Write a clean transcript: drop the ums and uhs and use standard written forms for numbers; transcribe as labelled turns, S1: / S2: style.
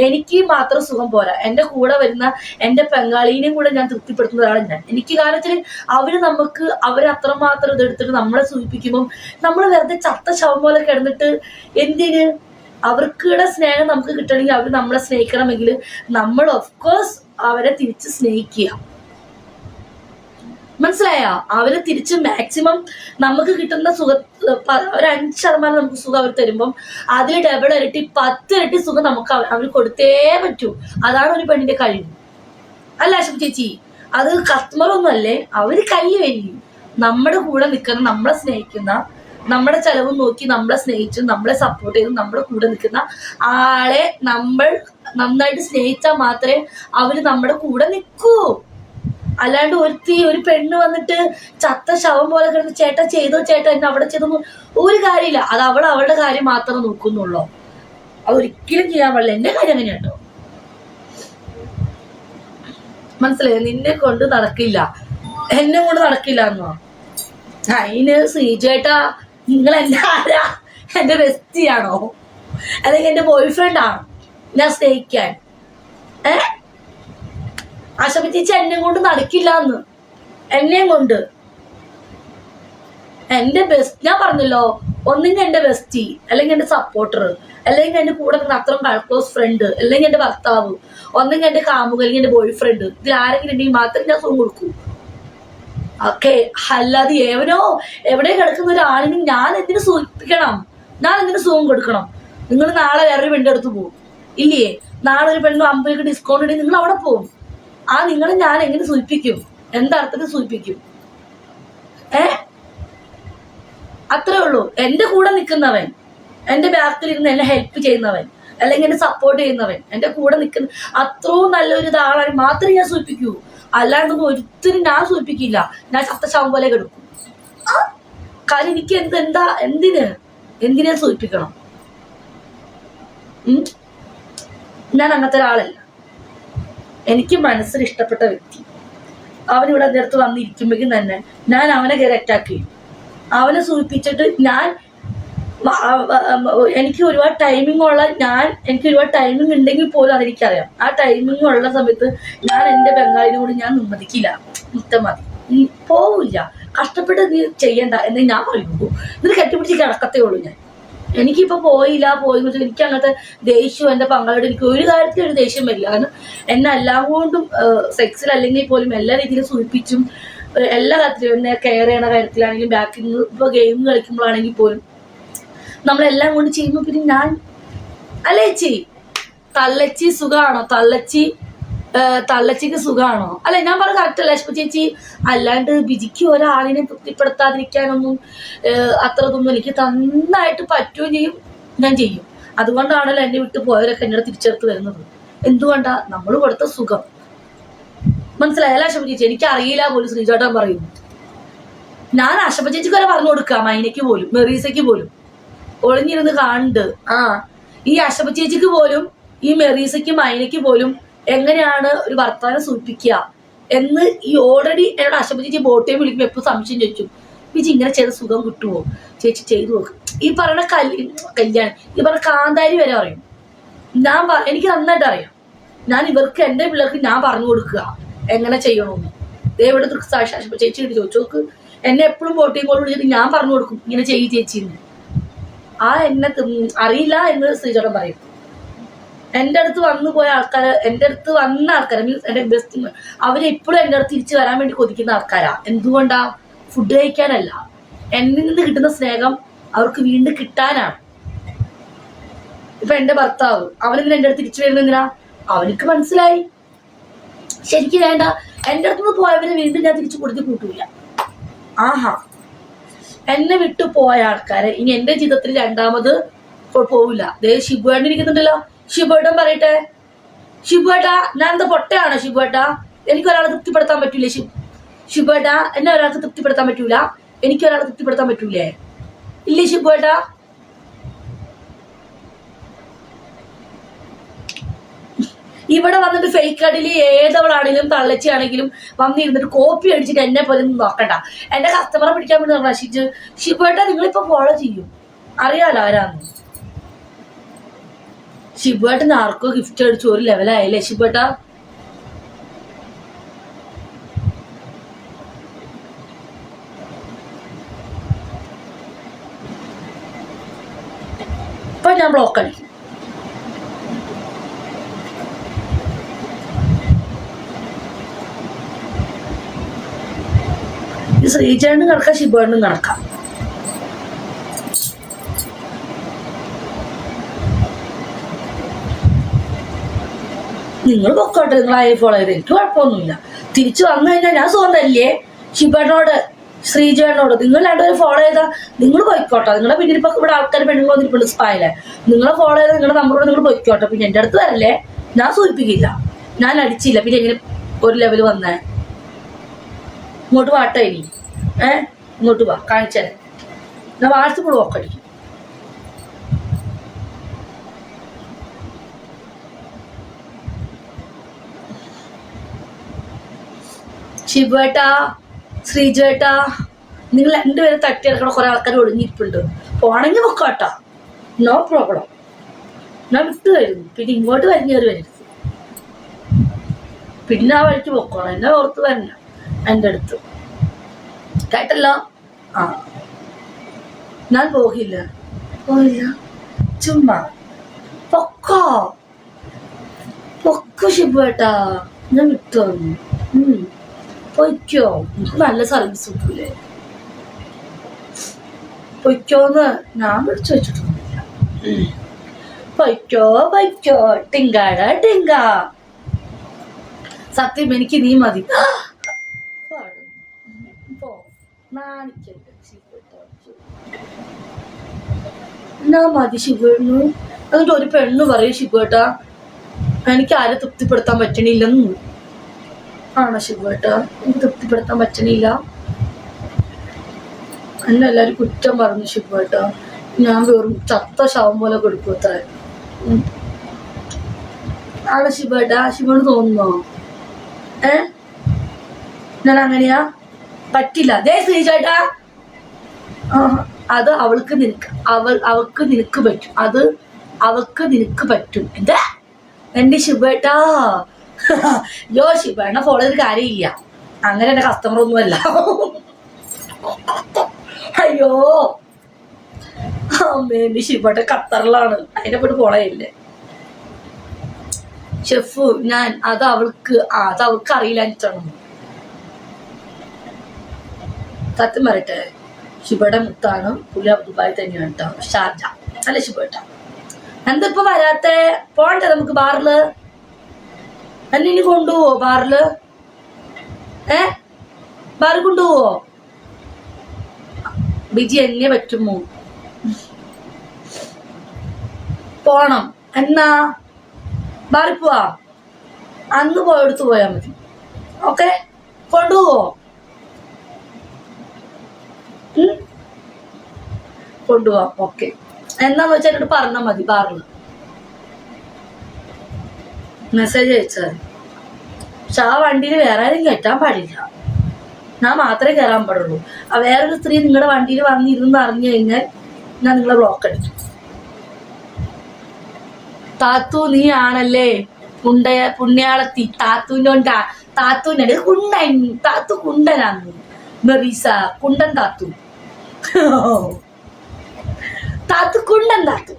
S1: എനിക്ക് മാത്രം സുഖം പോരാ, എൻ്റെ കൂടെ വരുന്ന എൻ്റെ പെങ്കാളീനെയും കൂടെ ഞാൻ തൃപ്തിപ്പെടുത്തുന്ന ഒരാളാണ് ഞാൻ. എനിക്ക് കാരണത്തിൽ അവര് അത്രമാത്രം ഇതെടുത്തിട്ട് നമ്മളെ സൂചിപ്പിക്കുമ്പോൾ നമ്മൾ വെറുതെ ചത്ത ശവം പോലെ കിടന്നിട്ട് എന്തിന്? അവർക്കുടെ സ്നേഹം നമുക്ക് കിട്ടണമെങ്കിൽ അവർ നമ്മളെ സ്നേഹിക്കണമെങ്കിൽ നമ്മൾ ഓഫ്കോഴ്സ് അവരെ തിരിച്ച് സ്നേഹിക്കുക. മനസ്സിലായ? അവര് തിരിച്ച് മാക്സിമം നമുക്ക് കിട്ടുന്ന ഒരു 5% നമുക്ക് സുഖം അവർ തരുമ്പം അതിൽ ഡബിൾ ഇരട്ടി 10 ഇരട്ടി സുഖം നമുക്ക് അവർ കൊടുത്തേ പറ്റൂ. അതാണ് ഒരു പെണ്ണിന്റെ കഴിവ്, അല്ല ആശുപ ചേച്ചി? അത് കസ്റ്റമറൊന്നും അല്ലേ, അവര് കൈ വരികയും നമ്മുടെ കൂടെ നിൽക്കുന്ന, നമ്മളെ സ്നേഹിക്കുന്ന, നമ്മുടെ ചെലവ് നോക്കി നമ്മളെ സ്നേഹിച്ചും നമ്മളെ സപ്പോർട്ട് ചെയ്തും നമ്മുടെ കൂടെ നിൽക്കുന്ന ആളെ നമ്മൾ നന്നായിട്ട് സ്നേഹിച്ചാൽ മാത്രമേ അവര് നമ്മുടെ കൂടെ നിൽക്കൂ. അല്ലാണ്ട് ഒരു പെണ്ണ് വന്നിട്ട് ചത്ത ശവം പോലെ കിടന്ന് ചേട്ടാ ചെയ്തോ ചേട്ടാ എന്നെ അവിടെ ചെയ്തൊന്നും ഒരു കാര്യമില്ല. അത് അവളുടെ കാര്യം മാത്രമേ നോക്കുന്നുള്ളൂ. അതൊരിക്കലും ചെയ്യാൻ പാടില്ല. എന്റെ കാര്യം അങ്ങനെ കേട്ടോ, മനസ്സിലായോ? നിന്നെ കൊണ്ട് നടക്കില്ല, എന്നെ കൊണ്ട് നടക്കില്ല എന്നോ? അതിന് ശ്രീജേട്ടാ നിങ്ങൾ എന്റെ ആരാ? എന്റെ ബെസ്റ്റിയാണോ അല്ലെങ്കിൽ എന്റെ ബോയ് ഫ്രണ്ടാണോ ഞാൻ സ്നേഹിക്കാൻ? ആശാ ചേച്ചി എന്നെ കൊണ്ട് നടക്കില്ല എന്ന്. എന്നെയും കൊണ്ട് എന്റെ ബെസ്റ്റ്, ഞാൻ പറഞ്ഞല്ലോ, ഒന്നെങ്കിൽ എന്റെ ബെസ്റ്റി, അല്ലെങ്കിൽ എന്റെ സപ്പോർട്ടർ, അല്ലെങ്കിൽ എന്റെ കൂടെ അത്രയും ക്ലോസ് ഫ്രണ്ട്, അല്ലെങ്കിൽ എന്റെ ഭർത്താവ്, ഒന്നെങ്കിൽ എന്റെ കാമുക, അല്ലെങ്കിൽ എന്റെ ബോയ് ഫ്രണ്ട്. ഇതിൽ ആരെങ്കിലും ഉണ്ടെങ്കിൽ മാത്രമേ ഞാൻ സുഖം കൊടുക്കൂ. ഓക്കെ, അല്ലാതെ എവിടെ കിടക്കുന്ന ഒരാളിന് ഞാൻ എന്തിനു സൂചിപ്പിക്കണം? ഞാൻ എന്തിനു സുഖം കൊടുക്കണം? നിങ്ങൾ നാളെ വേറൊരു പെണ്ണിന്റെ അടുത്ത് പോകും ഇല്ലേ? നാളെ ഒരു പെണ്ണ് 50 ഡിസ്കൗണ്ട് ഉണ്ടെങ്കിൽ നിങ്ങൾ അവിടെ പോകും. നിങ്ങളെ ഞാൻ എങ്ങനെ സൂചിപ്പിക്കും? എന്തർത്ഥത്തിൽ സൂചിപ്പിക്കും? അത്രേ ഉള്ളൂ. എന്റെ കൂടെ നിൽക്കുന്നവൻ, എന്റെ ബാക്കിലിരുന്ന് എന്നെ ഹെൽപ്പ് ചെയ്യുന്നവൻ, അല്ലെങ്കിൽ എന്നെ സപ്പോർട്ട് ചെയ്യുന്നവൻ, എന്റെ കൂടെ നിൽക്കുന്ന അത്രയും നല്ലൊരു ഇതാളാണ് മാത്രമേ ഞാൻ സൂചിപ്പിക്കൂ. അല്ലാണ്ടൊന്നും ഒരിക്കലും ഞാൻ സൂചിപ്പിക്കില്ല. ഞാൻ ചത്ത ശവം പോലെ കിടക്കും. കാര്യം എനിക്ക് എന്തിനാ സൂചിപ്പിക്കണം? ഞാൻ അങ്ങനത്തെ ഒരാളല്ല. എനിക്ക് മനസ്സിൽ ഇഷ്ടപ്പെട്ട വ്യക്തി അവനിവിടെ എൻ്റെ അടുത്ത് വന്നിരിക്കുമ്പോഴേക്കും തന്നെ ഞാൻ അവനെ കയറി അറ്റാക്ക് ചെയ്യും. അവനെ സൂചിപ്പിച്ചിട്ട് എനിക്ക് ഒരുപാട് ടൈമിംഗ് ഉണ്ടെങ്കിൽ പോലും അതെനിക്കറിയാം. ആ ടൈമിംഗ് ഉള്ള സമയത്ത് ഞാൻ എൻ്റെ ബംഗാളിനെ കൂടി ഞാൻ നിമ്മതിക്കില്ല. മതി പോവില്ല, കഷ്ടപ്പെട്ട് നീ ചെയ്യണ്ട എന്നേ ഞാൻ പറയുള്ളൂ. എന്നിട്ട് കെട്ടിപ്പിടിച്ച് കിടക്കത്തേ ഉള്ളൂ ഞാൻ. എനിക്കിപ്പോ പോയില്ല എനിക്ക് അങ്ങനത്തെ ദേഷ്യം എൻ്റെ പങ്കാളിയോട് എനിക്ക് ഒരു കാര്യത്തിൽ ഒരു ദേഷ്യം വരില്ല. കാരണം എന്നെ എല്ലാം കൊണ്ടും സെക്സിൽ അല്ലെങ്കിൽ പോലും എല്ലാ രീതിയിലും സൂചിപ്പിച്ചും എല്ലാ കാര്യത്തിലും എന്നെ കെയർ ചെയ്യണ കാര്യത്തിലാണെങ്കിലും ബാക്കിൽ നിന്ന് ഇപ്പൊ ഗെയിം കളിക്കുമ്പോഴാണെങ്കിൽ പോലും നമ്മളെല്ലാം കൊണ്ട് ചെയ്യുമ്പോൾ പിന്നെ ഞാൻ അല്ലേ ചേച്ചി? തള്ളച്ചി സുഖമാണോ? തള്ളച്ചിക്ക് സുഖമാണോ? അല്ലെ ഞാൻ പറഞ്ഞ കറക്റ്റ് അല്ലേ ലക്ഷ്മി ചേച്ചി? അല്ലാണ്ട് ബിജിക്ക് ഒരാളിനെ തൃപ്തിപ്പെടുത്താതിരിക്കാനൊന്നും അത്രതൊന്നും എനിക്ക് നന്നായിട്ട് പറ്റുകയും ചെയ്യും, ഞാൻ ചെയ്യും. അതുകൊണ്ടാണല്ലോ എന്നെ വിട്ട് പോയവരൊക്കെ എന്നോട് തിരിച്ചെടുത്ത് വരുന്നത്. എന്തുകൊണ്ടാ? നമ്മൾ കൊടുത്ത സുഖം. മനസ്സിലായല്ലോ ആശപ്പ ചേച്ചി? എനിക്ക് അറിയില്ല പോലും ശ്രീചേട്ടൻ പറയുന്നു. ഞാൻ ആശപ്പ ചേച്ചിക്ക് വരെ പറഞ്ഞു കൊടുക്കുക, മൈനയ്ക്ക് പോലും മെറീസയ്ക്ക് പോലും ഒളിഞ്ഞിരുന്ന് കാണുന്നുണ്ട്. ഈ ആശപ്പ ചേച്ചിക്ക് പോലും ഈ മെറീസയ്ക്ക് മൈനയ്ക്ക് പോലും എങ്ങനെയാണ് ഒരു ഭർത്താവിനെ സൂചിപ്പിക്കുക എന്ന് ഈ ഓൾറെഡി എന്നോട് ആശപ്പ ചേച്ചി ബോട്ടേ വിളിക്കുമ്പോൾ എപ്പോഴും സംശയം ചോദിച്ചു, ചേച്ചി ഇങ്ങനെ ചെയ്ത സുഖം കിട്ടുമോ? ചേച്ചി ചെയ്തു നോക്ക്. ഈ പറയുന്ന കല്യാണം, ഈ പറഞ്ഞ കാന്താരി വരെ അറിയും. എനിക്ക് നന്നായിട്ട് അറിയാം. ഞാൻ ഇവർക്ക് എൻ്റെ പിള്ളേർക്ക് ഞാൻ പറഞ്ഞു കൊടുക്കുക എങ്ങനെ ചെയ്യണമെന്ന്. ഇവിടെ ആശപ്പ ചേച്ചി ചോദിച്ചു നോക്ക്. എന്നെ എപ്പോഴും ബോട്ടിയും കോൾ വിളിച്ചിട്ട് ഞാൻ പറഞ്ഞു കൊടുക്കും, ഇങ്ങനെ ചെയ്യ് ചേച്ചിന്ന്. എന്നെ അറിയില്ല എന്ന് ശ്രീചേട്ടൻ പറയും. എൻ്റെ അടുത്ത് വന്ന ആൾക്കാർ മീൻസ് എൻ്റെ ബെസ്റ്റ്, അവരെപ്പോഴും എൻ്റെ അടുത്ത് തിരിച്ചു വരാൻ വേണ്ടി കൊതിക്കുന്ന ആൾക്കാരാ. എന്തുകൊണ്ടാ? ഫുഡ് കഴിക്കാനല്ല, എന്നിൽ നിന്ന് കിട്ടുന്ന സ്നേഹം അവർക്ക് വീണ്ടും കിട്ടാനാണ്. ഇപ്പൊ എൻ്റെ ഭർത്താവ് അവനെന്തിനാ എൻ്റെ അടുത്ത് തിരിച്ചു വരുന്നതിനാ? അവർക്ക് മനസ്സിലായി ശരിക്കും വേണ്ട, എൻ്റെ അടുത്തുനിന്ന് പോയവരെ വീണ്ടും ഞാൻ തിരിച്ചു കൊടുത്ത് കൂട്ടൂല. എന്നെ വിട്ടു പോയ ആൾക്കാരെ ഇനി എൻ്റെ ജീവിതത്തിൽ രണ്ടാമത് പോവില്ല. ഷിബുവേട്ടൻ ഇരിക്കുന്നുണ്ടല്ലോ, ഷിബുവേട്ടൻ പറയട്ടെ. ഷിബുവേട്ടാ, ഞാൻ എന്താ പൊട്ടയാണോ ഷിബുവേട്ടാ? എനിക്കൊരാളെ തൃപ്തിപ്പെടുത്താൻ പറ്റൂലേ ഷിബുവേട്ടാ? എന്നെ ഒരാൾക്ക് തൃപ്തിപ്പെടുത്താൻ പറ്റൂല? എനിക്കൊരാളെ തൃപ്തിപ്പെടുത്താൻ പറ്റൂലേ? ഇല്ലേ ഷിബുവേട്ടാ? ഇവിടെ വന്നിട്ട് ഫേക്ക് അടിയിൽ ഏതവളാണെങ്കിലും തള്ളച്ചിയാണെങ്കിലും വന്നിരുന്നിട്ട് കോപ്പി അടിച്ചിട്ട് എന്നെ പോലെ നോക്കണ്ട. എന്റെ കസ്റ്റമറെ പിടിക്കാൻ വേണ്ടി പറഞ്ഞ ഷിബുവേട്ടാ നിങ്ങളിപ്പോ ഫോളോ ചെയ്യും, അറിയാലോ ആരാന്ന്. ഷിബുവേട്ടന് ആർക്കോ ഗിഫ്റ്റ് അടിച്ചു ഒരു ലെവലായല്ലേ ഷിബുവേട്ട? ഇപ്പൊ ഞാൻ ബ്ലോക്ക് അടിക്കും. ഈ ശ്രീചേട്ടനും കണക്കാം, ഷിബുവേട്ടനും കണക്കാം. നിങ്ങൾ പൊക്കോട്ടെ, നിങ്ങൾ ആയി ഫോളോ ചെയ്ത്, എനിക്ക് കുഴപ്പമൊന്നുമില്ല. തിരിച്ചു വന്നു കഴിഞ്ഞാൽ ഞാൻ സുഖം തരില്ലേ ഷിബേട്ടനോട് ശ്രീജേട്ടനോട്. നിങ്ങൾ രണ്ടുപേരും ഫോളോ ചെയ്താൽ നിങ്ങൾ പൊയ്ക്കോട്ടെ. നിങ്ങളെ പിന്നീട് ഇപ്പൊ ഇവിടെ ആൾക്കാർ പെണ്ണുങ്ങൾ വന്നിട്ടുണ്ട് സ്പായിലെ. നിങ്ങളെ ഫോളോ ചെയ്താൽ നിങ്ങളുടെ നമ്പറോട് നിങ്ങൾ പൊയ്ക്കോട്ടെ. പിന്നെ എൻ്റെ അടുത്ത് വരല്ലേ, ഞാൻ സൂചിപ്പിക്കില്ല, ഞാൻ അടിച്ചില്ല. പിന്നെ എങ്ങനെ ഒരു ലെവൽ വന്നേ? ഇങ്ങോട്ട് വാട്ടോ ഇനി, ഇങ്ങോട്ട് വാ, കാണിച്ചേ. ഞാൻ വാട്സപ്പ് ബ്ലോക്ക് അടിക്കും. ഷിബുവേട്ടാ, ശ്രീജേട്ടാ, നിങ്ങൾ രണ്ടുപേരും തട്ടിയെടുക്കണ കുറെ ആൾക്കാർ ഒളിഞ്ഞിരിപ്പുണ്ട്. പോണെങ്കിൽ പൊക്കോട്ടാ, നോ പ്രോബ്ലം. ഞാൻ വിട്ടു വരുന്നു. പിന്നെ ഇങ്ങോട്ട് വരഞ്ഞേറി വരരുത്. പിന്നെ ആ വഴിക്ക് പൊക്കോണം. എന്നെ ഓർത്ത് വരണ എൻ്റെ അടുത്ത്, കേട്ടല്ലോ? ആ, ഞാൻ പോകില്ല, പോയില്ല, ചുമ്മാ പൊക്കോ, പൊക്കോ ഷിബുവേട്ടാ, ഞാൻ വിട്ടു വന്നു. പൊയ്ക്കോ, നല്ല സർവീസ് കിട്ടൂലേ? പൊയ്ക്കോന്ന് ഞാൻ വിളിച്ചു വെച്ചിട്ടൊന്നുമില്ല. പൊയ്ക്കോ പൊയ്ക്കോ, ടിങ്കാട ടിങ്ക. സത്യം എനിക്ക് നീ മതി. എന്നാ മതി ഷിബുവേട്ടന്. എന്നിട്ട് ഒരു പെണ്ണ് പറയും ഷിബുവേട്ടാ എനിക്ക് ആരെ തൃപ്തിപ്പെടുത്താൻ പറ്റണില്ലെന്ന്. ആണോ ഷിബുവേട്ടാ? എനിക്ക് തൃപ്തിപ്പെടുത്താൻ പറ്റണില്ല. എന്നെ എല്ലാവരും കുറ്റം പറഞ്ഞു ഷിബുവേട്ടാ. ഞാൻ വെറും ചത്ത ശവം പോലെ കൊടുക്കും അത്ര. ആണോ ഷിബുവേട്ടാ? ഷിബുവിന് തോന്നുന്നോ? ഞാൻ അങ്ങനെയാ? പറ്റില്ല. അതേ ശ്രീചേട്ടാ, അത് അവൾക്ക് നിനക്ക് അവൾക്ക് നിനക്ക് പറ്റും. അത് അവൾക്ക് നിനക്ക് പറ്റും. എന്താ എന്റെ ഷിബുവേട്ടാ? യോ ഷിബേട്ടനെ ഫോളോ ചെയ്തൊരു കാര്യമില്ല. അങ്ങനെ എന്റെ കസ്റ്റമർ ഒന്നുമല്ല. അയ്യോ അമ്മേ, എന്റെ ഷിബേട്ടൻ ഖത്തറിലാണ്, അതിനെ പോയിട്ട് ഫോളോ ചെയ്യില്ലേ ഷെഫ്? ഞാൻ അത് അവൾക്ക് അറിയില്ല എന്നിട്ടാണ്. സത്യം പറയട്ടെ, ഷിബയുടെ മുത്താണ്. പുള്ളി ദുബായി തന്നെയാണ് കേട്ടോ, ഷാർജ. അല്ല ഷിബേട്ട, എന്താ ഇപ്പൊ വരാത്തെ? പോണ്ടേ നമുക്ക് ബാറില്? എന്നെ ഇനി കൊണ്ടുപോവോ ബാറില്? ബാറിൽ കൊണ്ടുപോവോ? ബിജി എന്നെ പറ്റുമോ? പോണം. എന്നാ ബാറിൽ പോവാ? അന്ന് പോയെടുത്ത് പോയാ മതി. ഓക്കെ, കൊണ്ടുപോവോ? കൊണ്ടുപോവാം. ഓക്കെ, എന്നാന്ന് വെച്ചാൽ എന്നോട് പറഞ്ഞാൽ മതി. ബാറില് മെസ്സേജ് അയച്ചാൽ. പക്ഷെ ആ വണ്ടിയിൽ വേറെ ആരും കയറ്റാൻ പാടില്ല, ഞാൻ മാത്രമേ കയറാൻ പാടുള്ളൂ. വേറൊരു സ്ത്രീ നിങ്ങളുടെ വണ്ടിയിൽ വന്നിരുന്ന് അറിഞ്ഞു കഴിഞ്ഞാൽ ഞാൻ നിങ്ങളെ ബ്ലോക്ക് അടിക്കും. താത്തു നീ ആണല്ലേ പുണ്യാളത്തി? താത്തൂൻ്റെ കുണ്ടൻ, താത്തു കുണ്ടനാന്ന്. മെറീസ കുണ്ടൻ താത്തു, താത്തു കുണ്ടൻ താത്തു.